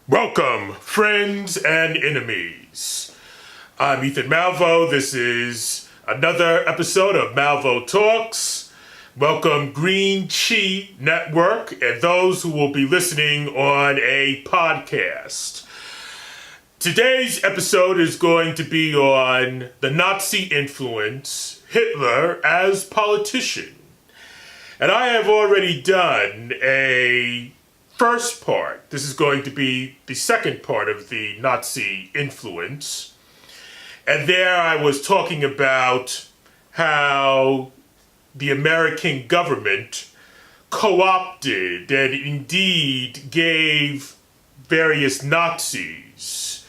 Welcome, friends and enemies. I'm Ethan Malvo. This is another episode of Malvo Talks. Welcome, Green Chi Network, and those who will be listening on a podcast. Today's episode is going to be on the Nazi influence, Hitler as politician. And I have already done a first part. This is going to be the second part of the Nazi influence. And there I was talking about how the American government co-opted and indeed gave various Nazis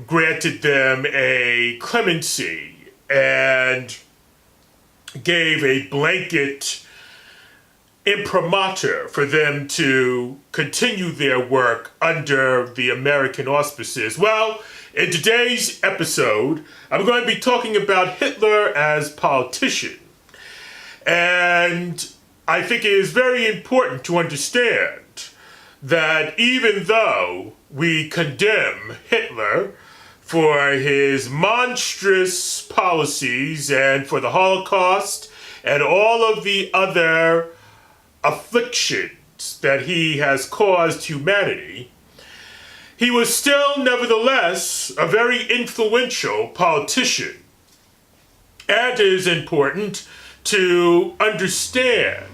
granted them a clemency and gave a blanket imprimatur for them to continue their work under the American auspices. Well, in today's episode, I'm going to be talking about Hitler as politician. And I think it is very important to understand that even though we condemn Hitler for his monstrous policies and for the Holocaust and all of the other afflictions that he has caused humanity, he was still nevertheless a very influential politician. And it is important to understand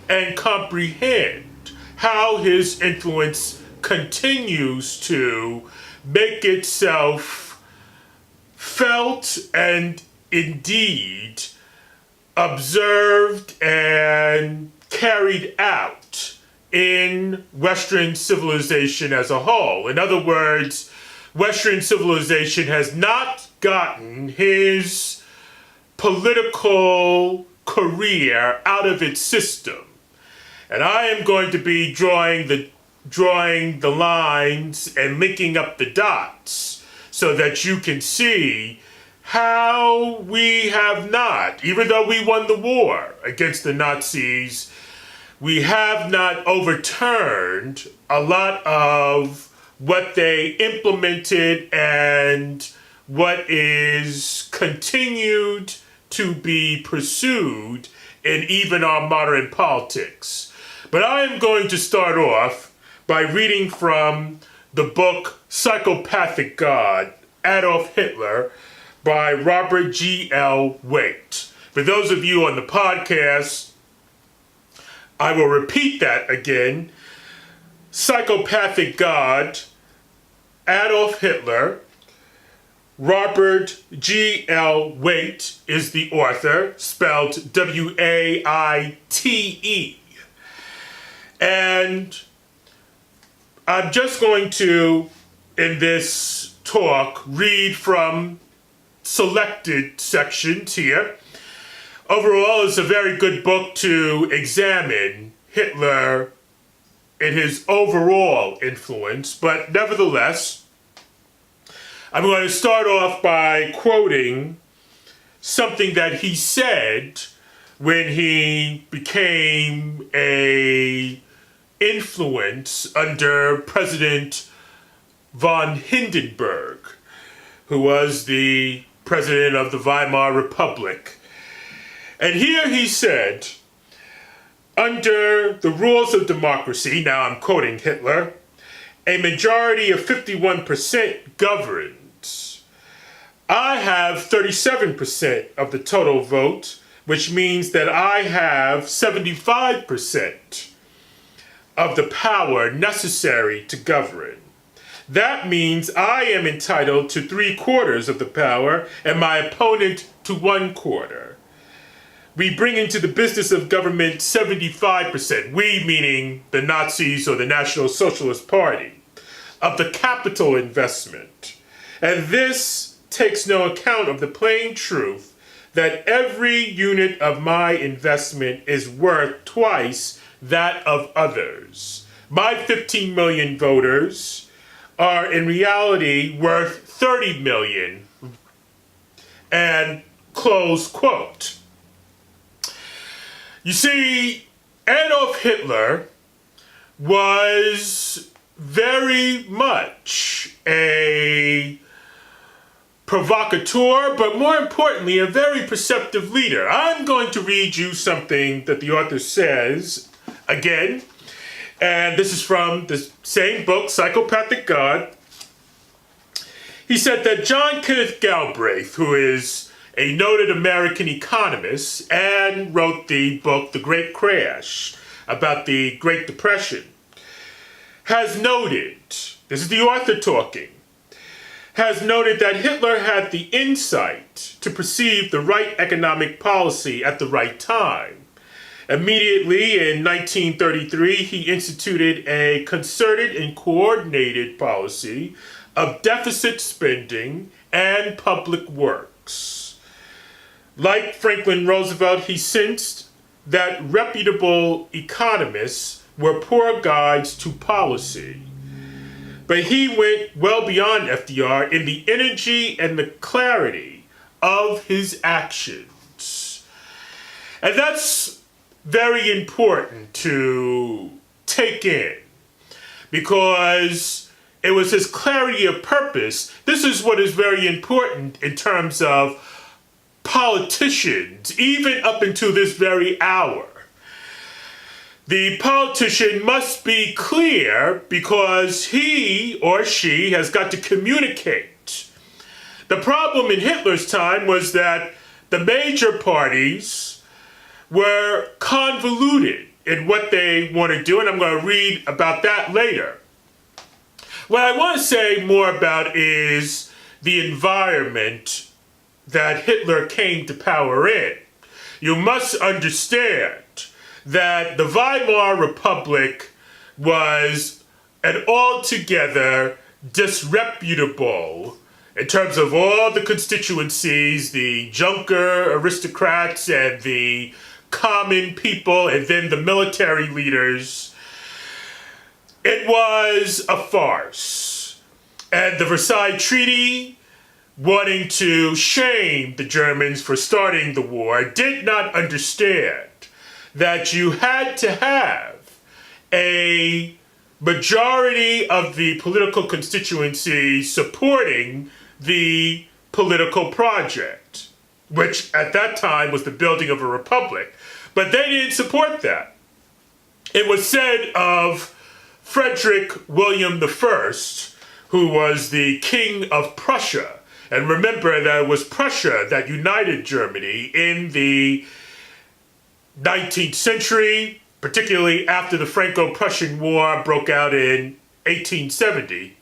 and comprehend how his influence continues to make itself felt and indeed observed and carried out in Western civilization as a whole. In other words, Western civilization has not gotten his political career out of its system. And I am going to be drawing the lines and linking up the dots so that you can see how we have not, even though we won the war against the Nazis, we have not overturned a lot of what they implemented and what is continued to be pursued in even our modern politics. But I am going to start off by reading from the book Psychopathic God, Adolf Hitler, by Robert G. L. Waite. For those of you on the podcast, I will repeat that again. Psychopathic God, Adolf Hitler. Robert G. L. Waite is the author, spelled W-A-I-T-E. And I'm just going to, in this talk, read from selected sections here. Overall, it's a very good book to examine Hitler and his overall influence, but nevertheless, I'm going to start off by quoting something that he said when he became an influence under President von Hindenburg, who was the president of the Weimar Republic. And here he said, under the rules of democracy, now I'm quoting Hitler, a majority of 51% governs. I have 37% of the total vote, which means that I have 75% of the power necessary to govern. That means I am entitled to 3/4 of the power and my opponent to 1/4. We bring into the business of government 75%, we meaning the Nazis or the National Socialist Party, of the capital investment. And this takes no account of the plain truth that every unit of my investment is worth twice that of others. My 15 million voters are in reality worth 30 million. And close quote. You see, Adolf Hitler was very much a provocateur, but more importantly, a very perceptive leader. I'm going to read you something that the author says again, and this is from the same book, Psychopathic God. He said that John Kenneth Galbraith, who is a noted American economist and wrote the book The Great Crash about the Great Depression, has noted, this is the author talking, has noted that Hitler had the insight to perceive the right economic policy at the right time. Immediately in 1933, he instituted a concerted and coordinated policy of deficit spending and public works. Like Franklin Roosevelt, he sensed that reputable economists were poor guides to policy. But he went well beyond FDR in the energy and the clarity of his actions. And that's very important to take in, because it was his clarity of purpose. This is what is very important in terms of politicians, even up until this very hour. The politician must be clear because he or she has got to communicate. The problem in Hitler's time was that the major parties were convoluted in what they want to do, and I'm going to read about that later. What I want to say more about is the environment that Hitler came to power in. You must understand that the Weimar Republic was an altogether disreputable, in terms of all the constituencies, the Junker aristocrats and the common people, and then the military leaders. It was a farce. And the Versailles Treaty, wanting to shame the Germans for starting the war, did not understand that you had to have a majority of the political constituencies supporting the political project, which at that time was the building of a republic. But they didn't support that. It was said of Frederick William I, who was the king of Prussia, and remember that it was Prussia that united Germany in the 19th century, particularly after the Franco-Prussian War broke out in 1870.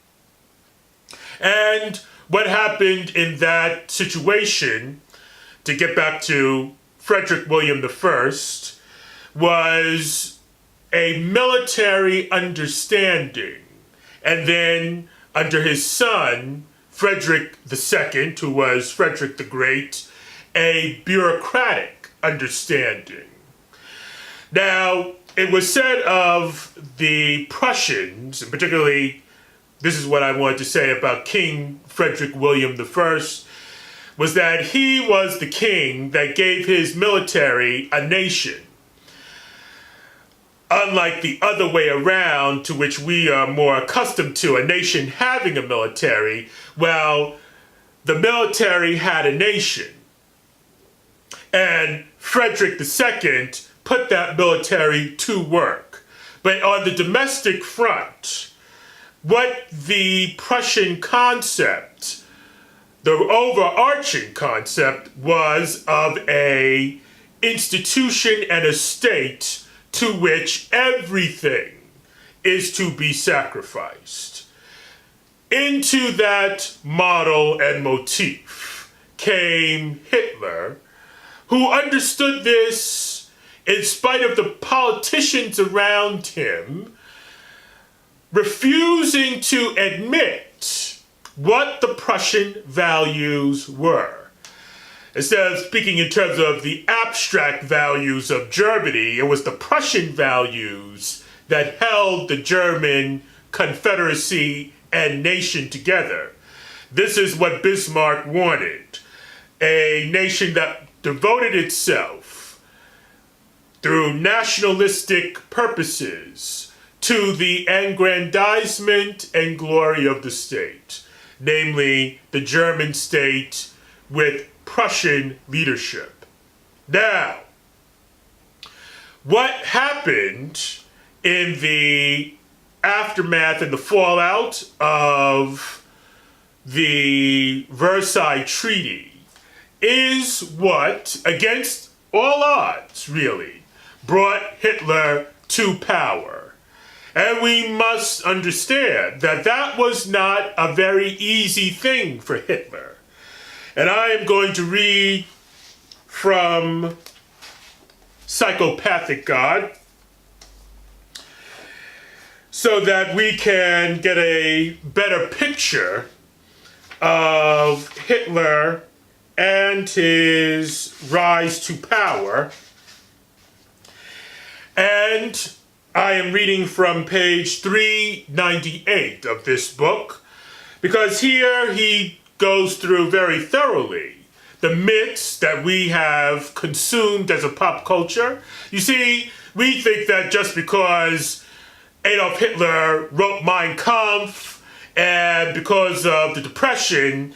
And what happened in that situation, to get back to Frederick William I, was a military understanding. And then under his son, Frederick II, who was Frederick the Great, a bureaucratic understanding. Now, it was said of the Prussians, and particularly, this is what I wanted to say about King Frederick William I, was that he was the king that gave his military a nation. Unlike the other way around, to which we are more accustomed to, a nation having a military, well, the military had a nation. And Frederick II put that military to work. But on the domestic front, what the Prussian concept, the overarching concept, was of a institution and a state to which everything is to be sacrificed. Into that model and motif came Hitler, who understood this in spite of the politicians around him refusing to admit what the Prussian values were. Instead of speaking in terms of the abstract values of Germany, it was the Prussian values that held the German confederacy and nation together. This is what Bismarck wanted. A nation that devoted itself through nationalistic purposes to the aggrandizement and glory of the state, namely the German state with Prussian leadership. Now, what happened in the aftermath and the fallout of the Versailles Treaty is what, against all odds really, brought Hitler to power. And we must understand that that was not a very easy thing for Hitler. And I am going to read from Psychopathic God so that we can get a better picture of Hitler and his rise to power. And I am reading from page 398 of this book, because here he goes through very thoroughly the myths that we have consumed as a pop culture. You see, we think that just because Adolf Hitler wrote Mein Kampf, and because of the Depression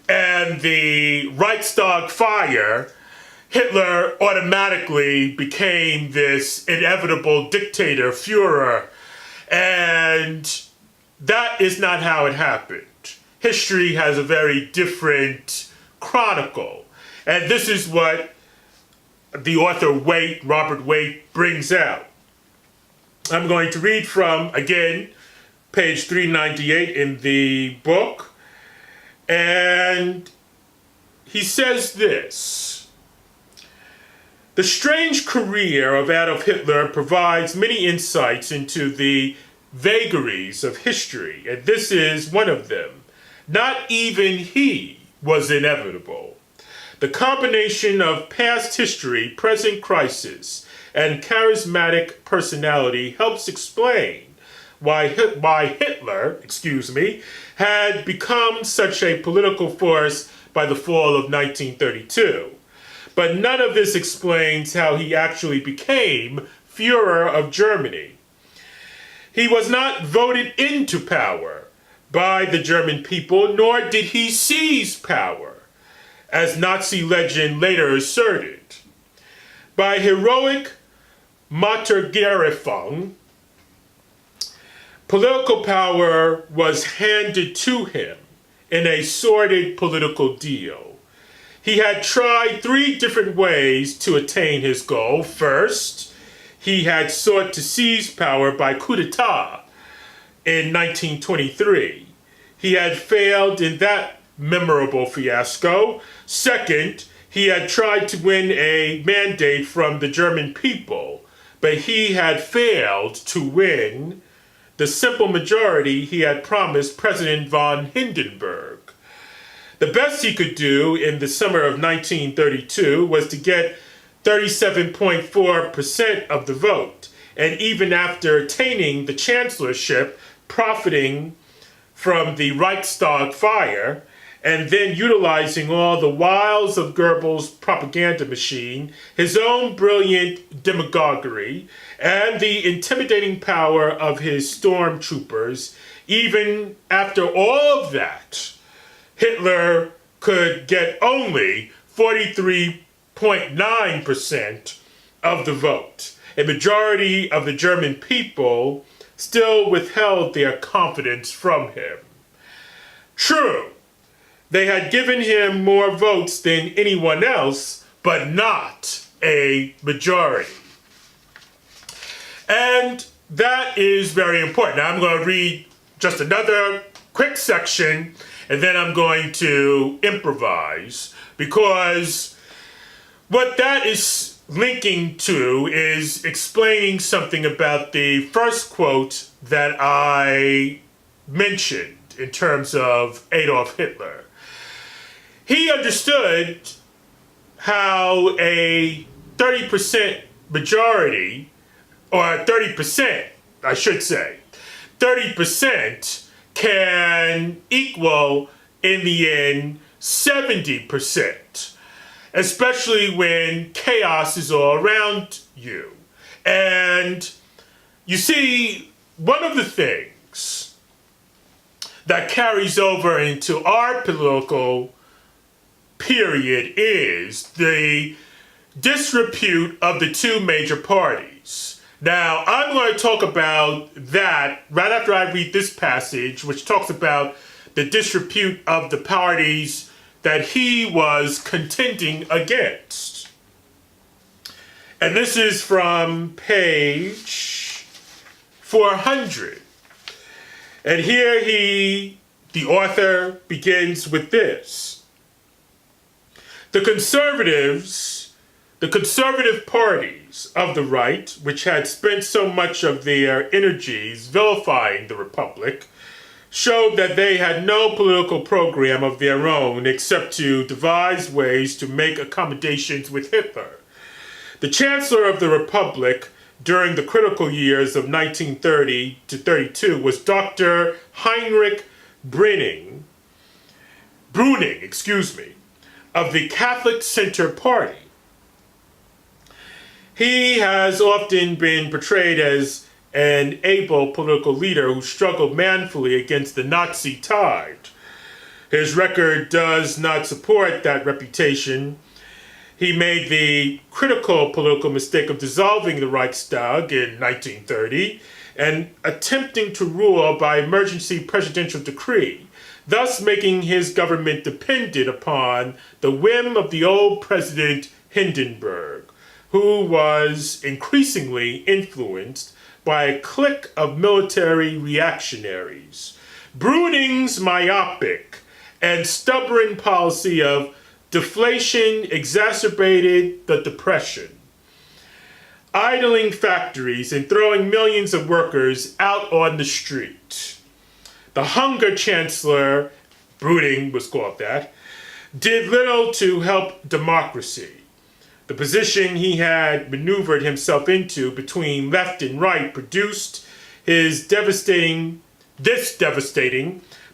and the Reichstag fire, Hitler automatically became this inevitable dictator, Führer, and that is not how it happened. History has a very different chronicle, and this is what the author Robert Waite, brings out. I'm going to read from, again, page 398 in the book, and he says this: "The strange career of Adolf Hitler provides many insights into the vagaries of history, and this is one of them. Not even he was inevitable. The combination of past history, present crisis, and charismatic personality helps explain why Hitler, had become such a political force by the fall of 1932. But none of this explains how he actually became Führer of Germany. He was not voted into power by the German people, nor did he seize power, as Nazi legend later asserted. By heroic Martyrierung, political power was handed to him in a sordid political deal. He had tried 3 different ways to attain his goal. First, he had sought to seize power by coup d'etat in 1923. He had failed in that memorable fiasco. Second, he had tried to win a mandate from the German people, but he had failed to win the simple majority he had promised President von Hindenburg. The best he could do in the summer of 1932 was to get 37.4% of the vote, and even after attaining the chancellorship, profiting from the Reichstag fire, and then utilizing all the wiles of Goebbels' propaganda machine, his own brilliant demagoguery, and the intimidating power of his stormtroopers, even after all of that, Hitler could get only 43.9% of the vote. A majority of the German people still withheld their confidence from him. True, they had given him more votes than anyone else, but not a majority. And that is very important. Now I'm going to read just another quick section, and then I'm going to improvise, because what that is linking to is explaining something about the first quote that I mentioned in terms of Adolf Hitler. He understood how a 30% majority, or 30%, I should say, 30% can equal, in the end, 70%, especially when chaos is all around you. And You see, one of the things that carries over into our political period is the disrepute of the two major parties. Now, I'm going to talk about that right after I read this passage, which talks about the disrepute of the parties that he was contending against. And this is from page 400. And here the author begins with this. The conservative parties of the right, which had spent so much of their energies vilifying the Republic, showed that they had no political program of their own except to devise ways to make accommodations with Hitler. The Chancellor of the Republic during the critical years of 1930 to 32 was Dr. Heinrich Brüning, of the Catholic Center Party. He has often been portrayed as an able political leader who struggled manfully against the Nazi tide. His record does not support that reputation. He made the critical political mistake of dissolving the Reichstag in 1930 and attempting to rule by emergency presidential decree, thus making his government dependent upon the whim of the old President Hindenburg, who was increasingly influenced by a clique of military reactionaries. Brüning's myopic and stubborn policy of deflation exacerbated the Depression, idling factories and throwing millions of workers out on the street. The Hunger Chancellor, Brüning was called that, did little to help democracy. The position he had maneuvered himself into between left and right produced this devastating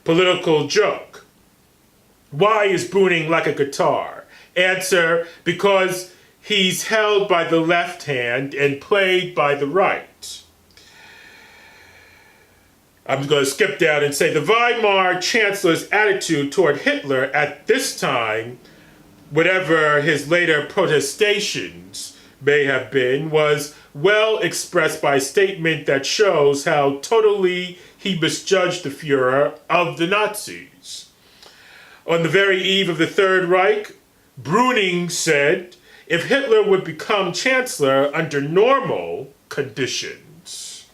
political joke. Why is Brüning like a guitar? Answer, because he's held by the left hand and played by the right. I'm going to skip down and say the Weimar Chancellor's attitude toward Hitler at this time, whatever his later protestations may have been, was well expressed by a statement that shows how totally he misjudged the Führer of the Nazis. On the very eve of the Third Reich, Brüning said, if Hitler would become Chancellor under normal conditions,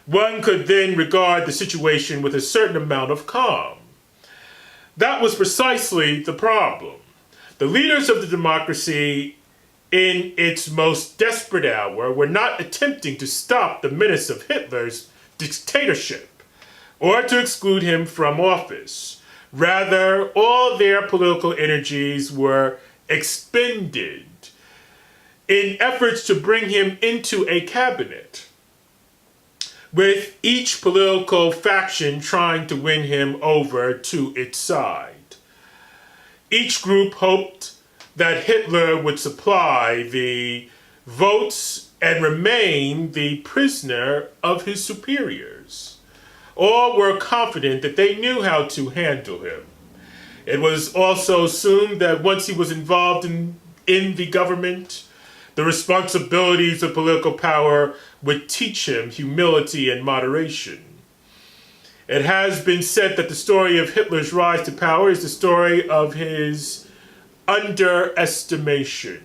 one could then regard the situation with a certain amount of calm. That was precisely the problem. The leaders of the democracy in its most desperate hour were not attempting to stop the menace of Hitler's dictatorship or to exclude him from office. Rather, all their political energies were expended in efforts to bring him into a cabinet, with each political faction trying to win him over to its side. Each group hoped that Hitler would supply the votes and remain the prisoner of his superiors. All were confident that they knew how to handle him. It was also assumed that once he was involved in the government, the responsibilities of political power would teach him humility and moderation. It has been said that the story of Hitler's rise to power is the story of his underestimation.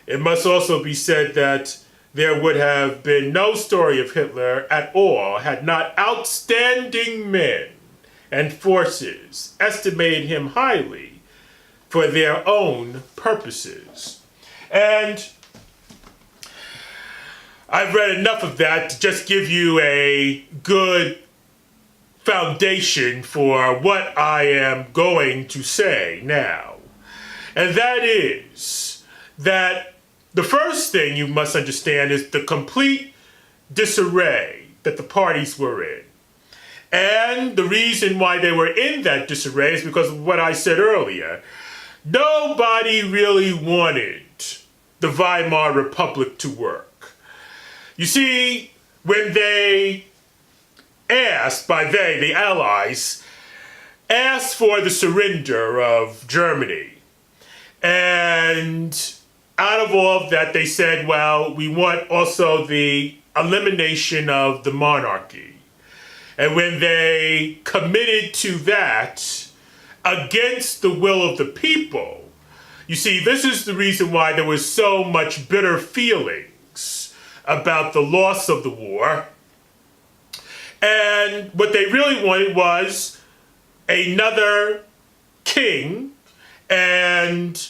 It must also be said that there would have been no story of Hitler at all had not outstanding men and forces estimated him highly for their own purposes. And I've read enough of that to just give you a good foundation for what I am going to say now. And that is that the first thing you must understand is the complete disarray that the parties were in. And the reason why they were in that disarray is because of what I said earlier. Nobody really wanted the Weimar Republic to work. You see, when they asked, the Allies, asked for the surrender of Germany, and out of all of that, they said, well, we want also the elimination of the monarchy. And when they committed to that against the will of the people, you see, this is the reason why there was so much bitter feelings about the loss of the war. And what they really wanted was another king. And,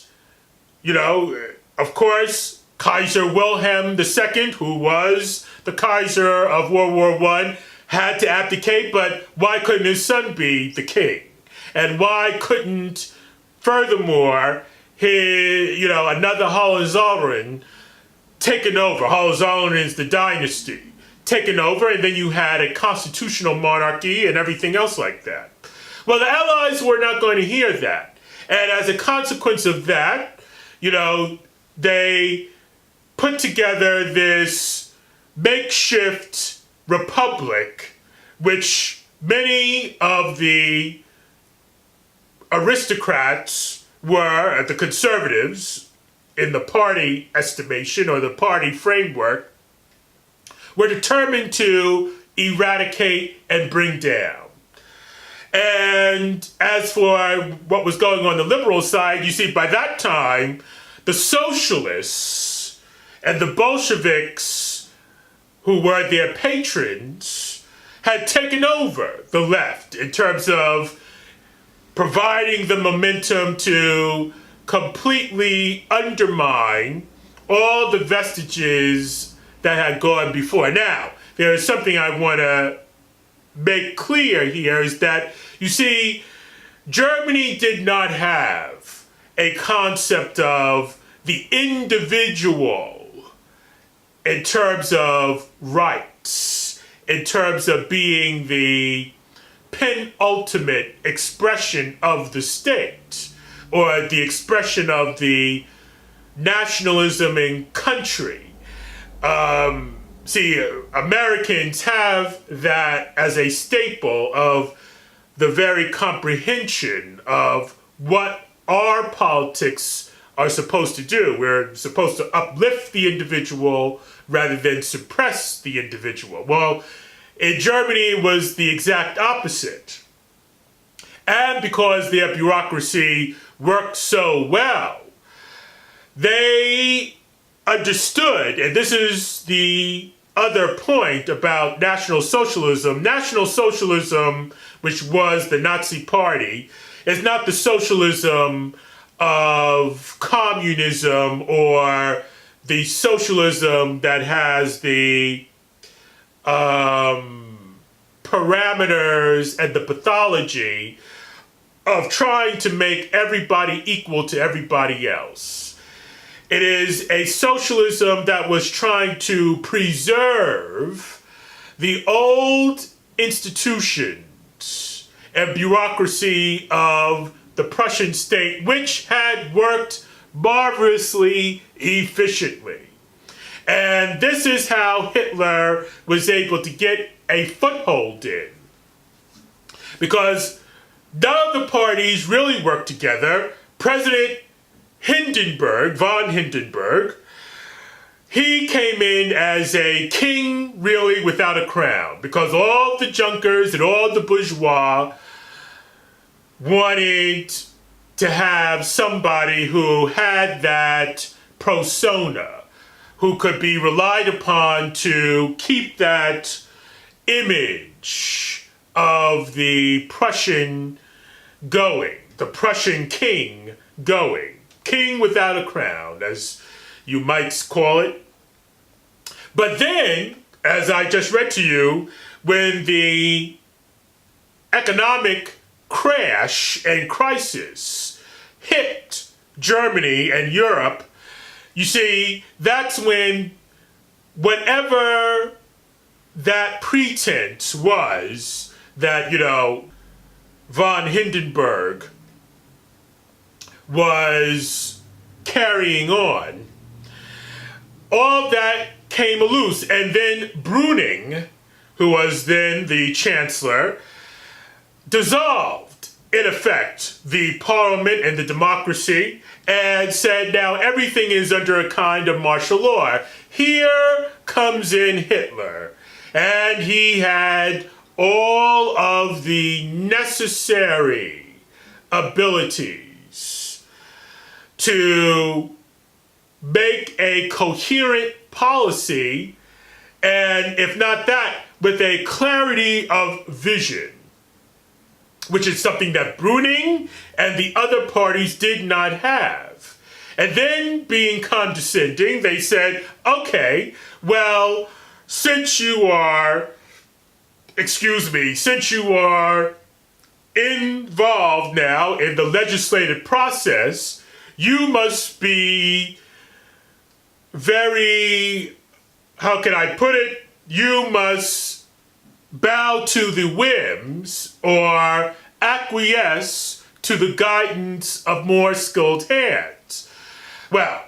you know, of course, Kaiser Wilhelm II, who was the Kaiser of World War I, had to abdicate, but why couldn't his son be the king? And why couldn't, furthermore, another Hohenzollern taken over? Hohenzollern is the dynasty. Taken over, and then you had a constitutional monarchy and everything else like that. Well, the Allies were not going to hear that. And as a consequence of that, they put together this makeshift republic, which many of the aristocrats were, the conservatives, in the party estimation or the party framework, were determined to eradicate and bring down. And as for what was going on the liberal side, you see, by that time, the socialists and the Bolsheviks, who were their patrons, had taken over the left in terms of providing the momentum to completely undermine all the vestiges that had gone before. Now, there is something I want to make clear here, is that, you see, Germany did not have a concept of the individual in terms of rights, in terms of being the penultimate expression of the state, or the expression of the nationalism in country. Americans have that as a staple of the very comprehension of what our politics are supposed to do. We're supposed to uplift the individual rather than suppress the individual. Well, in Germany, it was the exact opposite. And because their bureaucracy worked so well, they understood, and this is the other point about National Socialism. National Socialism, which was the Nazi Party, is not the socialism of communism or the socialism that has the parameters and the pathology of trying to make everybody equal to everybody else. It is a socialism that was trying to preserve the old institutions and bureaucracy of the Prussian state, which had worked marvelously efficiently. And this is how Hitler was able to get a foothold in. Because none of the parties really worked together. President von Hindenburg, he came in as a king really without a crown, because all the Junkers and all the bourgeois wanted to have somebody who had that persona, who could be relied upon to keep that image of the Prussian going, the Prussian king going. King without a crown, as you might call it. But then, as I just read to you, when the economic crash and crisis hit Germany and Europe, you see, that's when whatever that pretense was that, von Hindenburg was carrying on, all that came loose. And then Brüning, who was then the chancellor, dissolved, in effect, the parliament and the democracy and said, now everything is under a kind of martial law. Here comes in Hitler, and he had all of the necessary abilities to make a coherent policy, and if not that, with a clarity of vision, which is something that Brüning and the other parties did not have. And then, being condescending, they said, okay, well, since you are involved now in the legislative process, you must be very, how can I put it? You must bow to the whims or acquiesce to the guidance of more skilled hands. Well,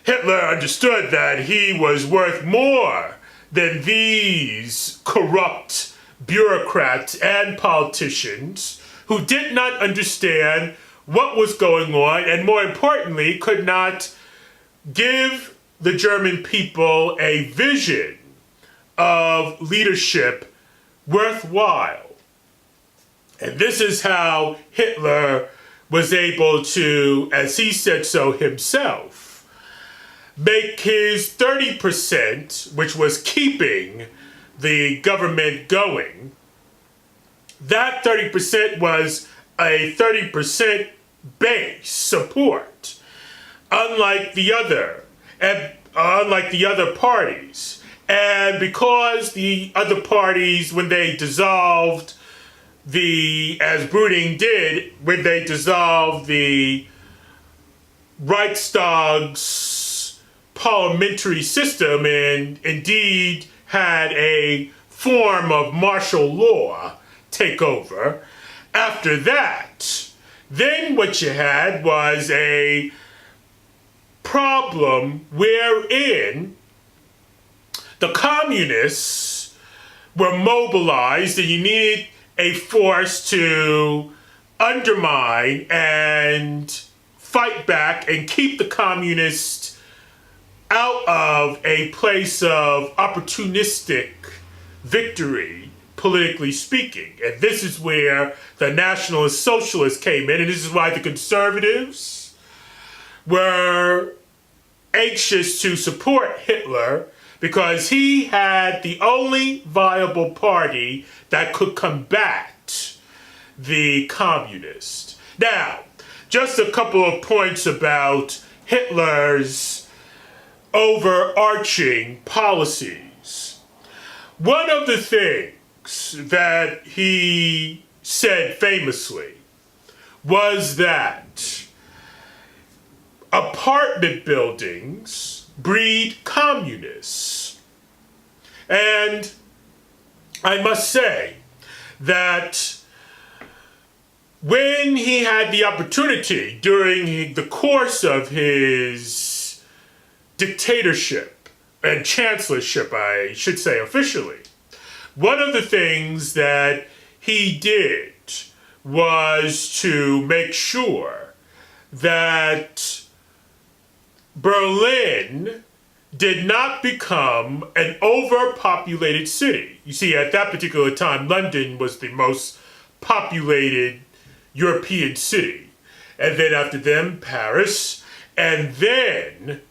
Hitler understood that he was worth more than these corrupt bureaucrats and politicians who did not understand what was going on, and more importantly, could not give the German people a vision of leadership worthwhile. And this is how Hitler was able to, as he said so himself, make his 30%, which was keeping the government going. That 30% was a 30% base support, unlike the other parties. And because the other parties, when they dissolved as Brüning did, when they dissolved the Reichstag's parliamentary system and indeed had a form of martial law take over, after that, then what you had was a problem wherein the communists were mobilized and you needed a force to undermine and fight back and keep the communists out of a place of opportunistic victory, politically speaking. And this is where the nationalist socialists came in, and this is why the conservatives were anxious to support Hitler, because he had the only viable party that could combat the communists. Now, just a couple of points about Hitler's overarching policies. One of the things that he said famously was that apartment buildings breed communists. And I must say that when he had the opportunity during the course of his dictatorship and chancellorship, I should say officially, one of the things that he did was to make sure that Berlin did not become an overpopulated city. You see, at that particular time, London was the most populated European city. And then after them, Paris. And then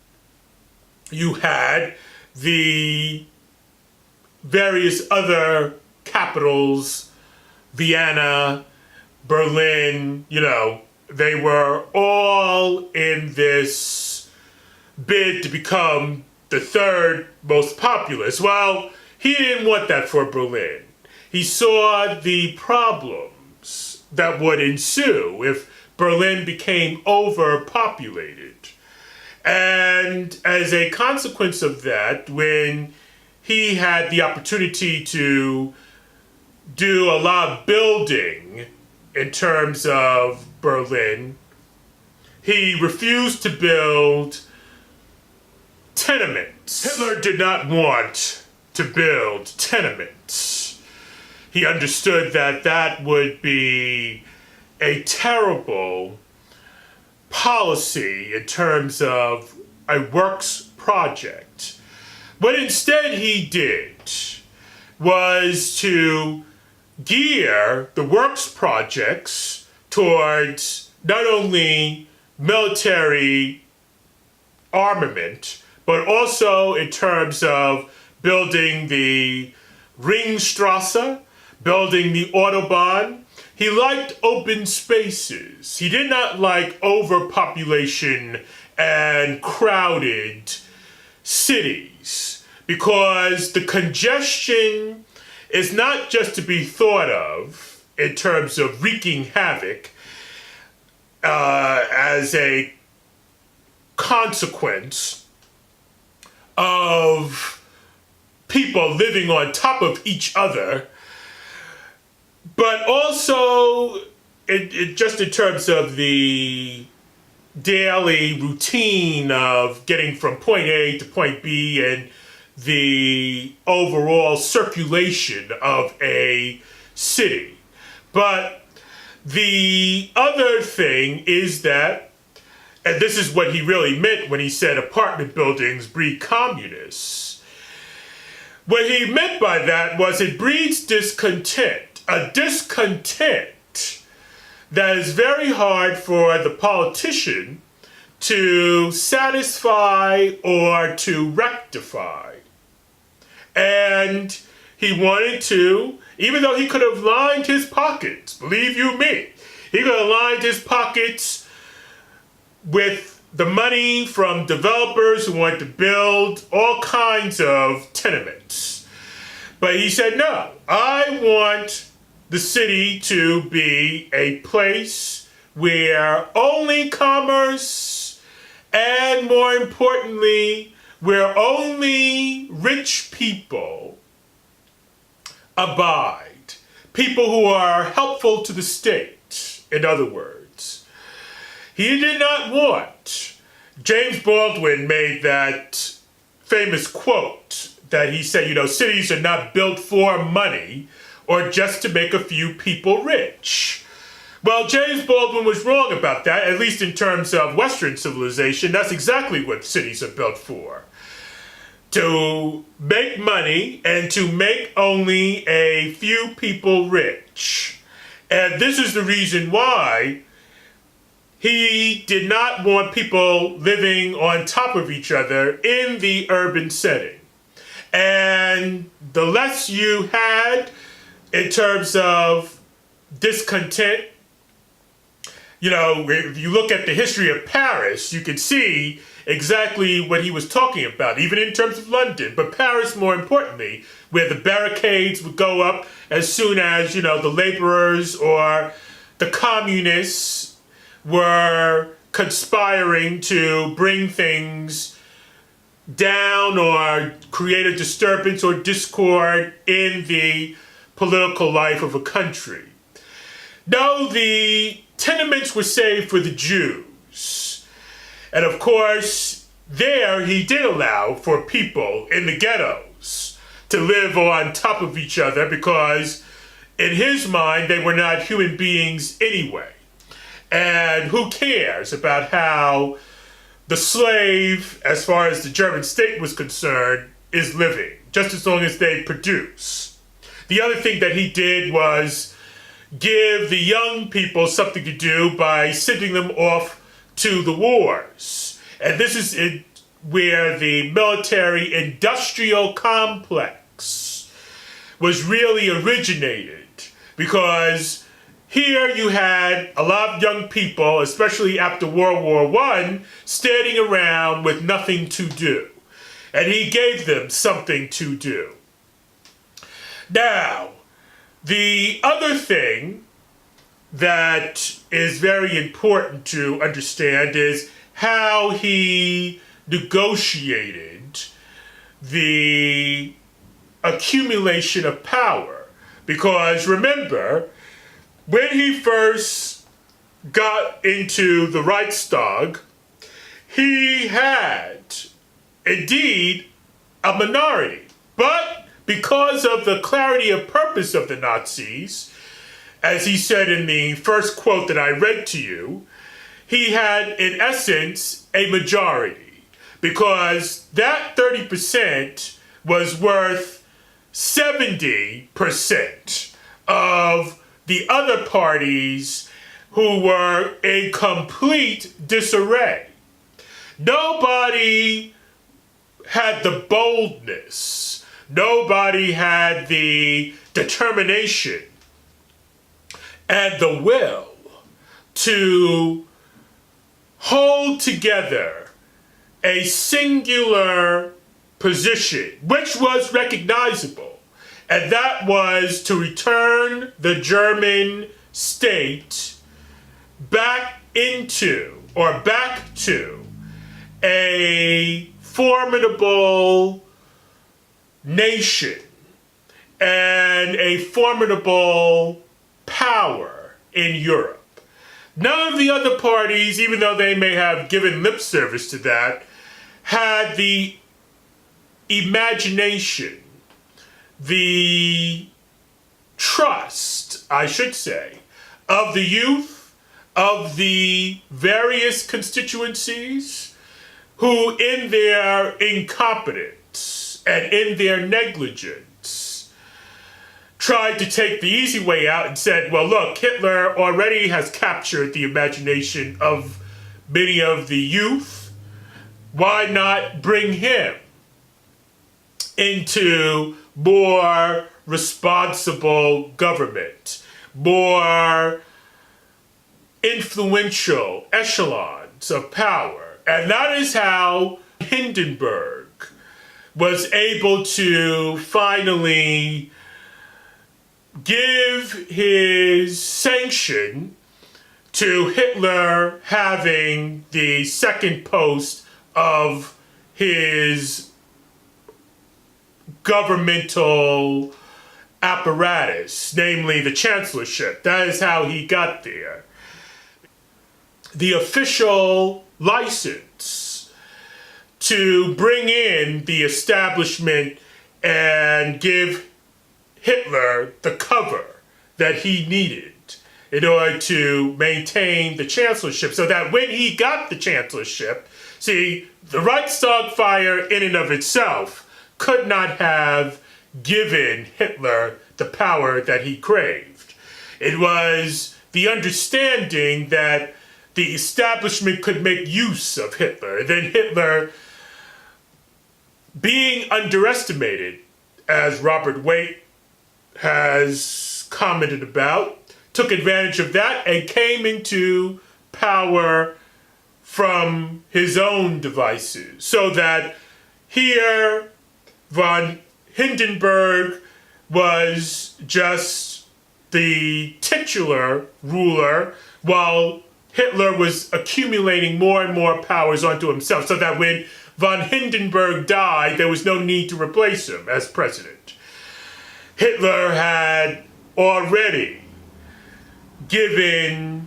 you had the various other capitals, Vienna, Berlin, they were all in this bid to become the third most populous. Well, he didn't want that for Berlin. He saw the problems that would ensue if Berlin became overpopulated. And as a consequence of that, when he had the opportunity to do a lot of building in terms of Berlin, he refused to build tenement tenements. Hitler did not want to build tenements. He understood that that would be a terrible policy in terms of a works project. What instead he did was to gear the works projects towards not only military armament, but also in terms of building the Ringstrasse, building the Autobahn. He liked open spaces. He did not like overpopulation and crowded cities, because the congestion is not just to be thought of in terms of wreaking havoc as a consequence of people living on top of each other, but also just in terms of the daily routine of getting from point A to point B and the overall circulation of a city. But the other thing is that, and this is what he really meant when he said apartment buildings breed communists, what he meant by that was it breeds discontent, a discontent that is very hard for the politician to satisfy or to rectify. And he wanted to, even though he could have lined his pockets, believe you me, he could have lined his pockets with the money from developers who wanted to build all kinds of tenements. But he said, no, I want the city to be a place where only commerce, and more importantly, where only rich people abide. People who are helpful to the state, in other words. He did not want. James Baldwin made that famous quote that he said, you know, cities are not built for money or just to make a few people rich. Well, James Baldwin was wrong about that, at least in terms of Western civilization. That's exactly what cities are built for. To make money and to make only a few people rich. And this is the reason why he did not want people living on top of each other in the urban setting. And the less you had in terms of discontent, you know, if you look at the history of Paris, you can see exactly what he was talking about, even in terms of London, but Paris more importantly, where the barricades would go up as soon as, you know, the laborers or the communists were conspiring to bring things down or create a disturbance or discord in the political life of a country. No, the tenements were saved for the Jews. And of course, there he did allow for people in the ghettos to live on top of each other because in his mind, they were not human beings anyway. And who cares about how the slave, as far as the German state was concerned, is living, just as long as they produce. The other thing that he did was give the young people something to do by sending them off to the wars. And this is where the military-industrial complex was really originated, because here you had a lot of young people, especially after World War I, standing around with nothing to do. And he gave them something to do. Now, the other thing that is very important to understand is how he negotiated the accumulation of power. Because remember, when he first got into the Reichstag, he had indeed a minority. But because of the clarity of purpose of the Nazis, as he said in the first quote that I read to you, he had, in essence, a majority. Because that 30% was worth 70% of the other parties who were in complete disarray. Nobody had the boldness. Nobody had the determination and the will to hold together a singular position, which was recognizable, and that was to return the German state back to a formidable nation and a formidable power in Europe. None of the other parties, even though they may have given lip service to that, had the imagination, the trust, I should say, of the youth, of the various constituencies, who in their incompetence and in their negligence tried to take the easy way out and said, well, look, Hitler already has captured the imagination of many of the youth. Why not bring him into more responsible government, more influential echelons of power? And that is how Hindenburg was able to finally give his sanction to Hitler having the second post of his governmental apparatus, namely the chancellorship. That is how he got there. The official license to bring in the establishment and give Hitler the cover that he needed in order to maintain the chancellorship, so that when he got the chancellorship, see, the Reichstag fire in and of itself could not have given Hitler the power that he craved. It was the understanding that the establishment could make use of Hitler. Then Hitler, being underestimated, as Robert Waite has commented about, took advantage of that and came into power from his own devices. So that here, von Hindenburg was just the titular ruler, while Hitler was accumulating more and more powers onto himself, so that when von Hindenburg died, there was no need to replace him as president. Hitler had already given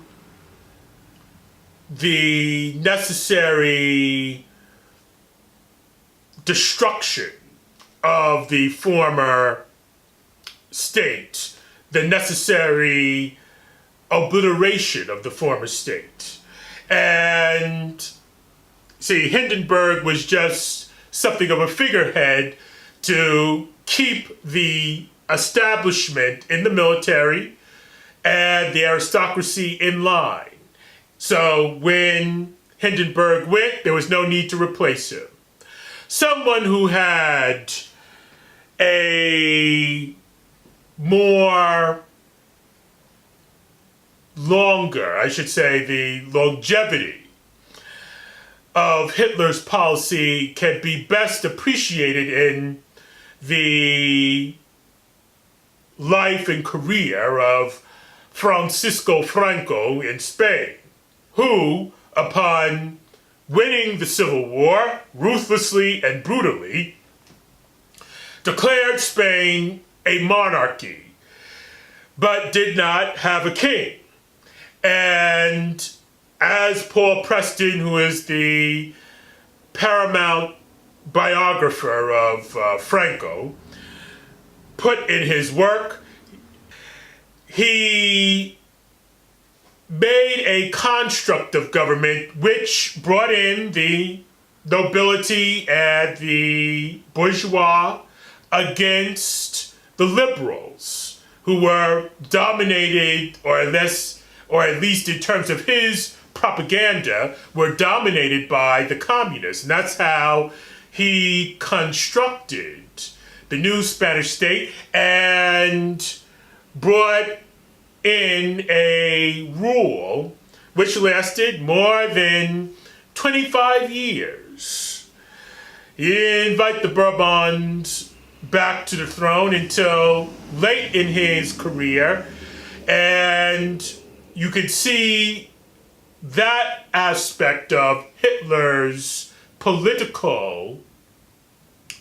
the necessary destruction of the former state, the necessary obliteration of the former state. And see, Hindenburg was just something of a figurehead to keep the establishment in the military and the aristocracy in line. So when Hindenburg went, there was no need to replace him. Someone who had a more longer, I should say, the longevity of Hitler's policy can be best appreciated in the life and career of Francisco Franco in Spain, who, upon winning the Civil War ruthlessly and brutally, declared Spain a monarchy, but did not have a king. And as Paul Preston, who is the paramount biographer of Franco, put in his work. He made a construct of government which brought in the nobility and the bourgeois against the liberals, who were dominated, or at least in terms of his propaganda, were dominated by the communists. And that's how he constructed the new Spanish state and brought in a rule which lasted more than 25 years. He didn't invite the Bourbons back to the throne until late in his career, and you could see that aspect of Hitler's political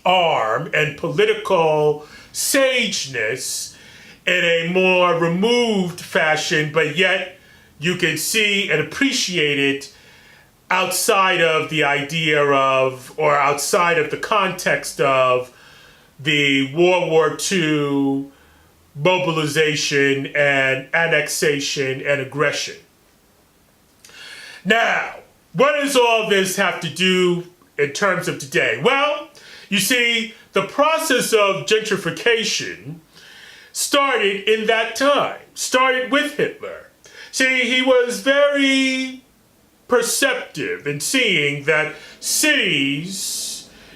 arm and political sageness in a more removed fashion, but yet you can see and appreciate it outside of the idea of, or outside of the context of, the World War II mobilization and annexation and aggression. Now, what does all this have to do in terms of today? Well, you see, the process of gentrification started in that time, started with Hitler. See, he was very perceptive in seeing that cities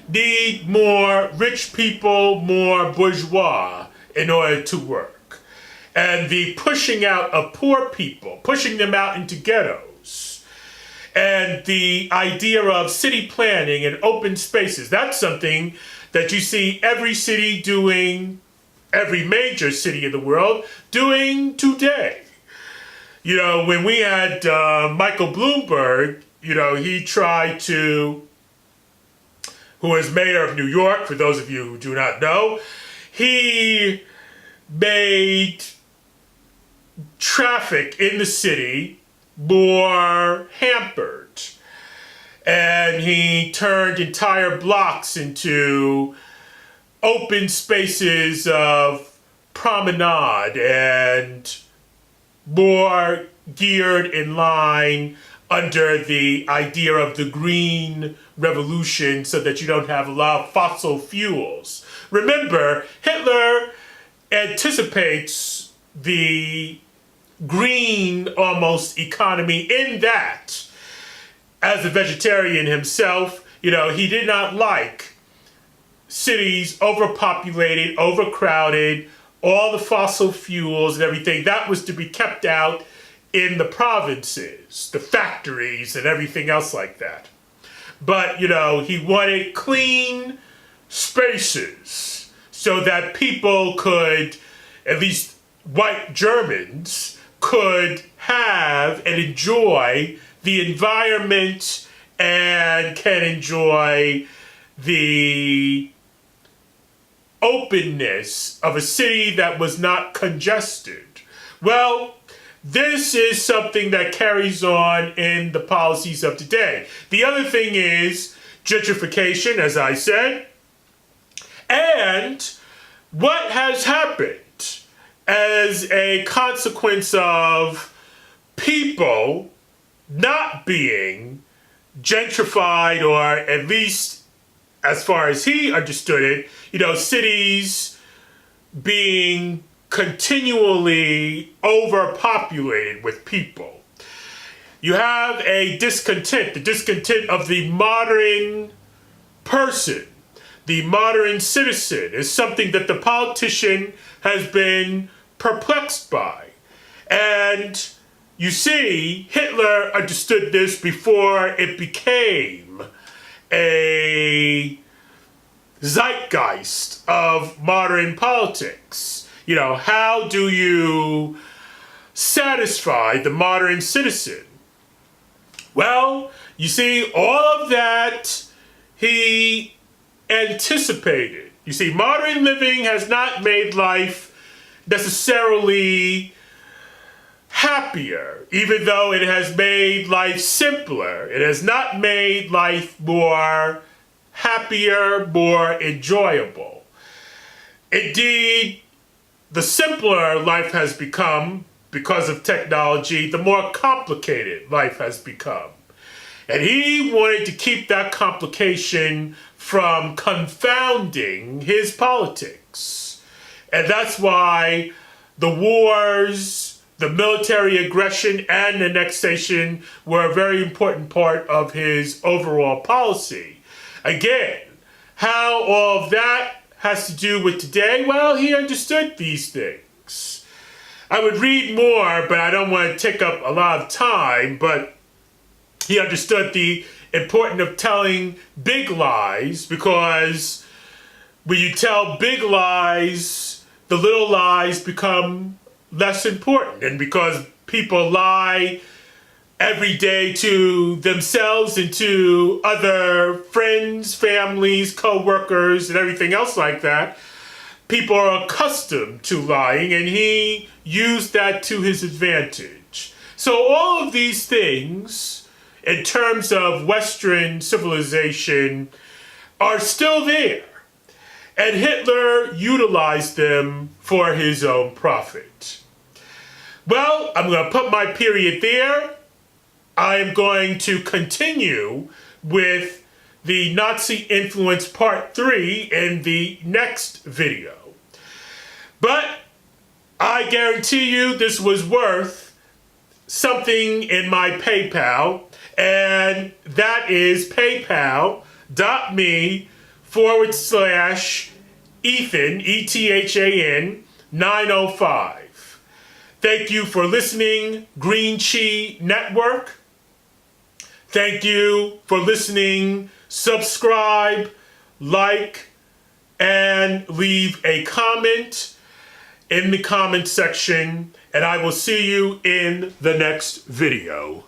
need more rich people, more bourgeois in order to work. And the pushing out of poor people, pushing them out into ghettos, and the idea of city planning and open spaces, that's something that you see every city doing, every major city in the world doing today. You know, when we had Michael Bloomberg, you know, he tried to, who is mayor of New York, for those of you who do not know, he made traffic in the city more hampered. And he turned entire blocks into open spaces of promenade and more geared in line under the idea of the green revolution, so that you don't have a lot of fossil fuels. Remember, Hitler anticipates the green almost economy in that, as a vegetarian himself, you know, he did not like cities overpopulated, overcrowded, all the fossil fuels and everything. That was to be kept out in the provinces, the factories and everything else like that. But, you know, he wanted clean spaces so that people could, at least white Germans, could have and enjoy the environment and can enjoy the openness of a city that was not congested. Well, this is something that carries on in the policies of today. The other thing is gentrification, as I said, and what has happened as a consequence of people not being gentrified, or at least as far as he understood it, you know, cities being continually overpopulated with people. You have a discontent, the discontent of the modern person. The modern citizen is something that the politician has been perplexed by. And you see, Hitler understood this before it became a zeitgeist of modern politics. You know, how do you satisfy the modern citizen? Well, you see, all of that he anticipated. You see, modern living has not made life necessarily happier, even though it has made life simpler. It has not made life more happier, more enjoyable. Indeed, the simpler life has become because of technology, the more complicated life has become. And he wanted to keep that complication from confounding his politics. And that's why the wars, the military aggression, and annexation were a very important part of his overall policy. Again, how all of that has to do with today? Well, he understood these things. I would read more, but I don't want to take up a lot of time, but he understood the importance of telling big lies, because when you tell big lies, the little lies become less important. And because people lie every day to themselves and to other friends, families, co-workers, and everything else like that, people are accustomed to lying, and he used that to his advantage. So all of these things, in terms of Western civilization, are still there. And Hitler utilized them for his own profit. Well, I'm going to put my period there. I am going to continue with the Nazi Influence Part 3 in the next video. But I guarantee you this was worth something in my PayPal, and that is paypal.me/Ethan, E-T-H-A-N, 905. Thank you for listening, Green Chi Network. Thank you for listening. Subscribe, like, and leave a comment in the comment section, and I will see you in the next video.